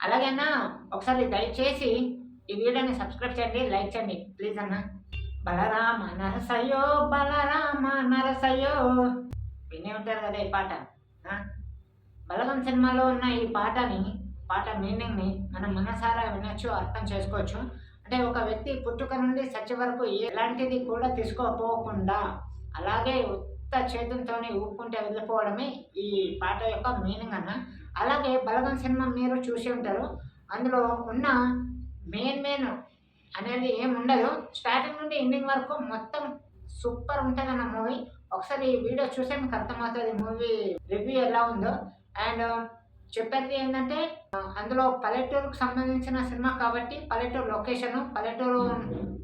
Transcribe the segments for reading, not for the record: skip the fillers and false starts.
అలాగే అన్న ఒకసారి దయచేసి ఈ వీడియోని సబ్స్క్రైబ్ చేయండి, లైక్ చేయండి ప్లీజ్ అన్న. బలరామ నరసయ్యో బలరామ నరసయ్యో వినే ఉంటారు కదా ఈ పాట. బలగం సినిమాలో ఉన్న ఈ పాట మీనింగ్ని మనం మనసారా వినొచ్చు, అర్థం చేసుకోవచ్చు. అంటే ఒక వ్యక్తి పుట్టుక నుండి చచ్చే వరకు ఎలాంటిది కూడా తీసుకోపోకుండా అలాగే ఉత్త చేతులతోని ఊపుకుంటే వెళ్ళిపోవడమే ఈ పాట యొక్క మీనింగ్ అన్న. అలాగే బలగం సినిమా మీరు చూసి ఉంటారు. అందులో ఉన్న మెయిన్ అనేది ఏముండదు. స్టార్టింగ్ నుండి ఎండింగ్ వరకు మొత్తం సూపర్ ఉంటుందన్న మూవీ. ఒకసారి ఈ వీడియో చూస్తే మీకు అర్థమవుతుంది మూవీ రివ్యూ ఎలా ఉందో. అండ్ చెప్పేది ఏంటంటే అందులో పల్లెటూరుకు సంబంధించిన సినిమా కాబట్టి పల్లెటూరు లొకేషను,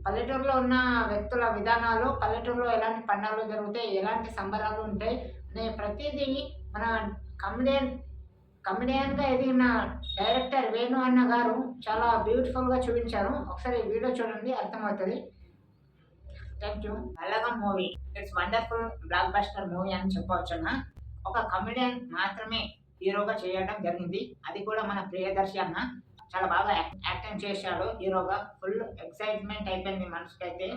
పల్లెటూరులో ఉన్న వ్యక్తుల విధానాలు, పల్లెటూరులో ఎలాంటి పండుగలు జరుగుతాయి, ఎలాంటి సంబరాలు ఉంటాయి అనే ప్రతిదీ మన కమెడియన్గా ఎదిగిన డైరెక్టర్ వేణు అన్న గారు చాలా బ్యూటిఫుల్గా చూపించారు. ఒకసారి ఈ వీడియో చూడండి, అర్థమవుతుంది. Thank you. Balagam movie it's wonderful block buster movie అని చెప్పవచ్చు అన్న. ఒక కమెడియన్ మాత్రమే హీరోగా చేయడం జరిగింది, అది కూడా మన ప్రియదర్శి అన్న. చాలా బాగా యాక్టింగ్ చేశాడు హీరోగా. ఫుల్ ఎక్సైట్మెంట్ అయిపోయింది మనసుకైతే,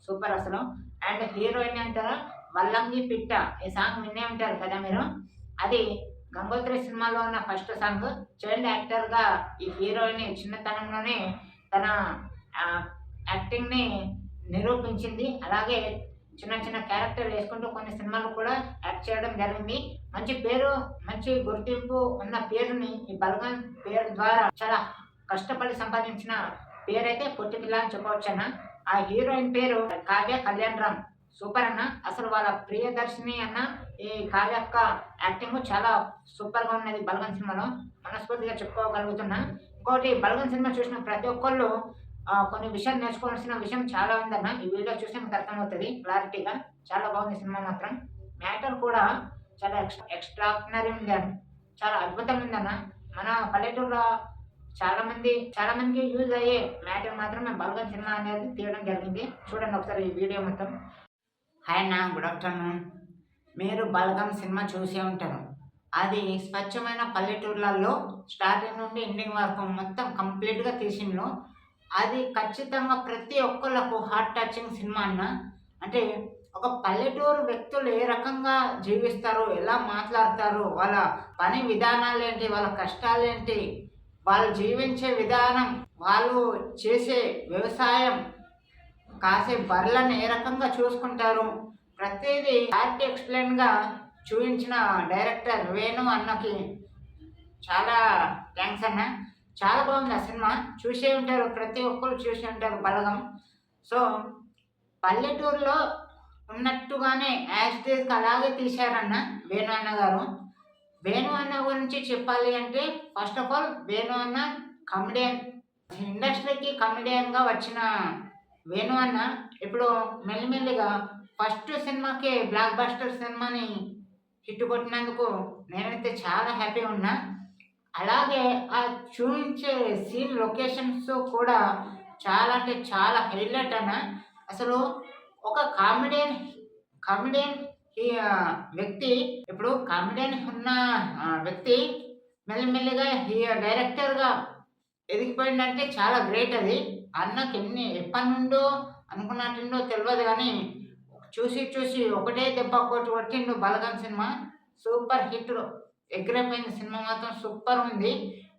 సూపర్ అసలు. అండ్ హీరోయిన్ అంటారా వల్లంగి పిట్ట, ఈ సాంగ్ వినే ఉంటారు కదా మీరు. అది గంగోత్రి సినిమాలో ఉన్న ఫస్ట్ సాంగ్. చైల్డ్ యాక్టర్గా ఈ హీరోయిన్ చిన్నతనంలోనే తన యాక్టింగ్ని నిరూపించింది. అలాగే చిన్న క్యారెక్టర్ వేసుకుంటూ కొన్ని సినిమాలు కూడా యాక్ట్ చేయడం జరిగింది. మంచి పేరు, మంచి గుర్తింపు ఉన్న పేరుని ఈ బలగం పేరు ద్వారా చాలా కష్టపడి సంపాదించిన పేరైతే పొట్టి పిల్ల అని చెప్పవచ్చు అన్న. ఆ హీరోయిన్ పేరు కావ్య కళ్యాణ్ రామ్. సూపర్ అన్న. అసలు వాళ్ళ ప్రియదర్శిని అన్న ఈ కావ్య యొక్క యాక్టింగ్ చాలా సూపర్గా ఉన్నది బలగం సినిమాలో, మనస్ఫూర్తిగా చెప్పుకోగలుగుతున్నా. ఇంకోటి బలగం సినిమా చూసిన ప్రతి ఒక్కళ్ళు కొన్ని విషయాలు నేర్చుకోవాల్సిన విషయం చాలా ఉందన్న. ఈ వీడియో చూస్తే మీకు అర్థమవుతుంది క్లారిటీగా. చాలా బాగుంది సినిమా మాత్రం. మ్యాటర్ కూడా చాలా ఎక్స్ట్రాడినరీ ఉంది అని, చాలా అద్భుతంగా ఉందన్న. మన పల్లెటూరులో చాలా మందికి యూజ్ అయ్యే మ్యాటర్ మాత్రమే బలగం సినిమా అనేది తీయడం జరిగింది. చూడండి ఒకసారి ఈ వీడియో మొత్తం. హాయ్ అన్న, గుడ్ ఆఫ్టర్నూన్. మీరు బలగం సినిమా చూసే ఉంటారు. అది స్వచ్ఛమైన పల్లెటూర్లలో స్టార్టింగ్ నుండి ఎండింగ్ వరకు మొత్తం కంప్లీట్గా తీసిండ్రు. అది ఖచ్చితంగా ప్రతి ఒక్కళ్ళకు హార్ట్ టచింగ్ సినిమా అన్న. అంటే ఒక పల్లెటూరు వ్యక్తులు ఏ రకంగా జీవిస్తారు, ఎలా మాట్లాడతారు, వాళ్ళ పని విధానాలు ఏంటి, వాళ్ళ కష్టాలు ఏంటి, వాళ్ళు జీవించే విధానం, వాళ్ళు చేసే వ్యవసాయం, కాసే బర్లను ఏ రకంగా చూసుకుంటారు, ప్రతిదీ క్లారిటీ ఎక్స్ప్లెయిన్గా చూపించిన డైరెక్టర్ వేణు అన్నకి చాలా థ్యాంక్స్ అన్న. చాలా బాగుంది ఆ సినిమా. చూసే ఉంటారు, ప్రతి ఒక్కరు చూసే ఉంటారు బలగం. సో పల్లెటూరులో ఉన్నట్టుగానే యాజ్ ఇట్ ఈజ్ అలాగే తీశారన్న వేణు అన్న గారు. వేణు అన్న గురించి చెప్పాలి అంటే ఫస్ట్ ఆఫ్ ఆల్ వేణు అన్న కమెడియన్, ఇండస్ట్రీకి కమెడియన్గా వచ్చిన వేణు అన్న ఇప్పుడు మెల్లిమెల్లిగా ఫస్ట్ సినిమాకి బ్లాక్ బస్టర్ సినిమాని హిట్ కొట్టినందుకు నేనైతే చాలా హ్యాపీగా ఉన్నా. అలాగే ఆ చూపించే సీన్ లొకేషన్స్ కూడా చాలా అంటే చాలా హైలైట్ అన్న. అసలు ఒక కామెడియన్ వ్యక్తి, ఇప్పుడు కామెడియన్ ఉన్న వ్యక్తి మెల్లిమెల్లిగా డైరెక్టర్గా ఎదిగిపోయిందంటే చాలా గ్రేట్. అది అన్నకి ఎప్పటి నుండో అనుకున్నట్టుండో తెలియదు, కానీ చూసి ఒకటే దెబ్బ కొట్టిండు బలగం సినిమా. సూపర్ హిట్, ఎగ్రైపోయిన సినిమా మాత్రం సూపర్ ఉంది.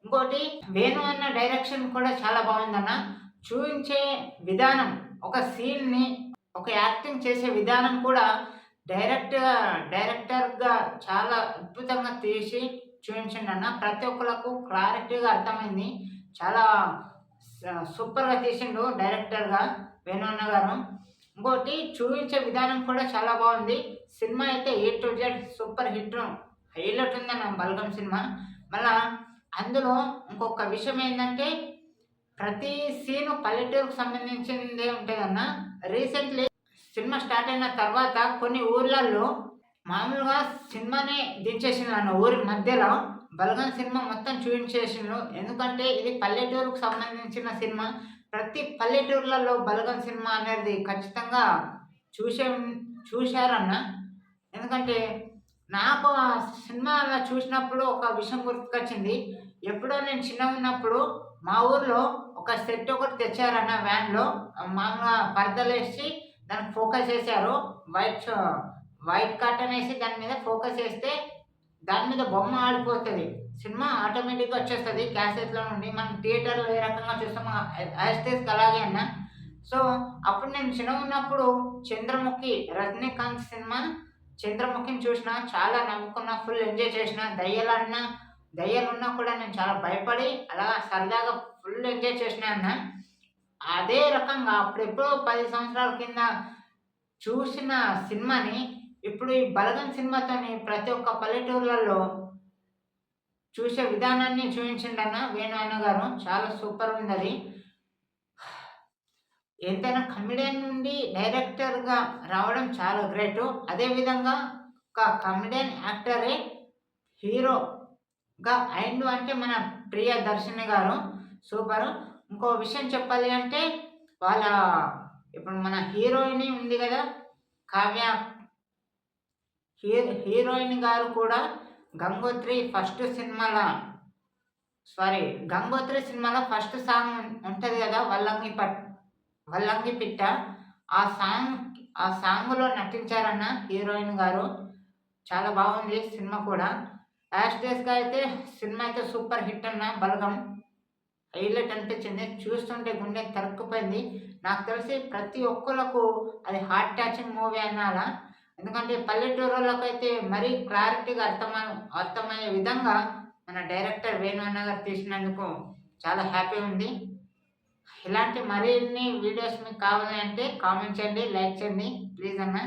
ఇంకోటి వేణు అన్న డైరెక్షన్ కూడా చాలా బాగుందన్న. చూపించే విధానం, ఒక సీన్ని, ఒక యాక్టింగ్ చేసే విధానం కూడా డైరెక్టర్గా చాలా అద్భుతంగా తీసి చూపించండి అన్న. ప్రతి ఒక్కరికి క్లారిటీగా అర్థమైంది. చాలా సూపర్గా తీసిండు డైరెక్టర్గా వేణు అన్న గారు. ఇంకోటి చూపించే విధానం కూడా చాలా బాగుంది. సినిమా అయితే A to Z super hit, highlight ఉందన్న బలగం సినిమా. మళ్ళా అందులో ఇంకొక విషయం ఏంటంటే ప్రతి సీను పల్లెటూరుకు సంబంధించిందే ఉంటుందన్న. రీసెంట్లీ సినిమా స్టార్ట్ అయిన తర్వాత కొన్ని ఊర్లలో మామూలుగా సినిమానే దించేసిండ్రు అన్న. ఊరి మధ్యలో బలగం సినిమా మొత్తం చూపించేసిండ్రు. ఎందుకంటే ఇది పల్లెటూరుకు సంబంధించిన సినిమా. ప్రతి పల్లెటూర్లలో బలగం సినిమా అనేది ఖచ్చితంగా చూశారన్న. ఎందుకంటే నాకు ఆ సినిమా అలా చూసినప్పుడు ఒక విషయం గుర్తుకొచ్చింది. ఎప్పుడో నేను చిన్నగా ఉన్నప్పుడు మా ఊర్లో ఒక సెట్ ఒకటి తెచ్చారన్న వ్యాన్‌లో. మామూలుగా పరదలేసి దానికి ఫోకస్ ఏసారు. వైట్ వైట్ కర్టెన్ ఏసి దాని మీద ఫోకస్ ఏస్తే దాని మీద బొమ్మ ఆడిపోతది. సినిమా ఆటోమేటిక్‌గా వచ్చేస్తది క్యాసెట్‌లో నుండి. మనం థియేటర్‌లో ఏ రకంగా చూస్తామో యాజ్ టీజ్ అలాగే అన్న. సో, అప్పుడు నేను చిన్నగున్నప్పుడు 'చంద్రముఖి' రజనీకాంత్ సినిమా 'చంద్రముఖిని' చూసినా, చాలా నవ్వుకున్నా, ఫుల్ ఎంజాయ్ చేసినా. దెయ్యాలున్నా కూడా నేను చాలా భయపడి అలా సరదాగా ఫుల్ ఎంజాయ్ చేసినా అన్న. అదే రకంగా అప్పుడెప్పుడో 10 సంవత్సరాల కింద చూసిన సినిమాని ఇప్పుడు ఈ 'బలగం' సినిమాతోని ప్రతి ఒక్క పల్లెటూర్లలో చూసే విధానాన్ని చూయించిండన్న వేణు అన్న గారు. చాలా సూపరుందది. ఎంతైనా కమెడియన్ నుండి డైరెక్టర్‌గా రావడం చాలా గ్రేటు. అదే విధంగా ఒక కమెడియన్ యాక్టరే హీరోగా అయిండు అంటే మన 'ప్రియదర్శిని' గారు సూపరు. ఇంకో విషయం చెప్పాలి అంటే వాళ్ళ ఇప్పుడు మన హీరోయిని ఉంది గదా! కావ్య హీరోయిన్ గారు కూడా 'గంగోత్రి' సినిమాలో ఫస్ట్ సాంగ్ ఉంటది గదా! 'వల్లంకి పిట్ట' ఆ సాంగ్ ఆ సాంగ్‌లో నటించారన్న హీరోయిన్ గారు. చాలా బాగుంది సినిమా కూడా. యాజ్ టీజ్‌గా అయితే సినిమా అయితే సూపర్ హిట్ అన్న 'బలగం'. హైలైట్ అనిపించింది. చూస్తుంటే గుండె తరుక్కుపోయింది. నాకు తెలిసి ప్రతి ఒక్కళ్ళకు అది హార్ట్ టచింగ్ మూవీ అనాలా. ఎందుకంటే పల్లెటూరోళ్ళకైతే మరీ క్లారిటీగా అర్థమయ్యే విధంగా మన డైరెక్టర్ వేణు అన్న గారు తీసినందుకు చాలా హ్యాపీ ఉంది. ఇలాంటి మరిన్ని వీడియోస్ మీకు కావాలి అంటే కామెంట్ చేయండి, లైక్ చేయండి ప్లీజ్ అన్న.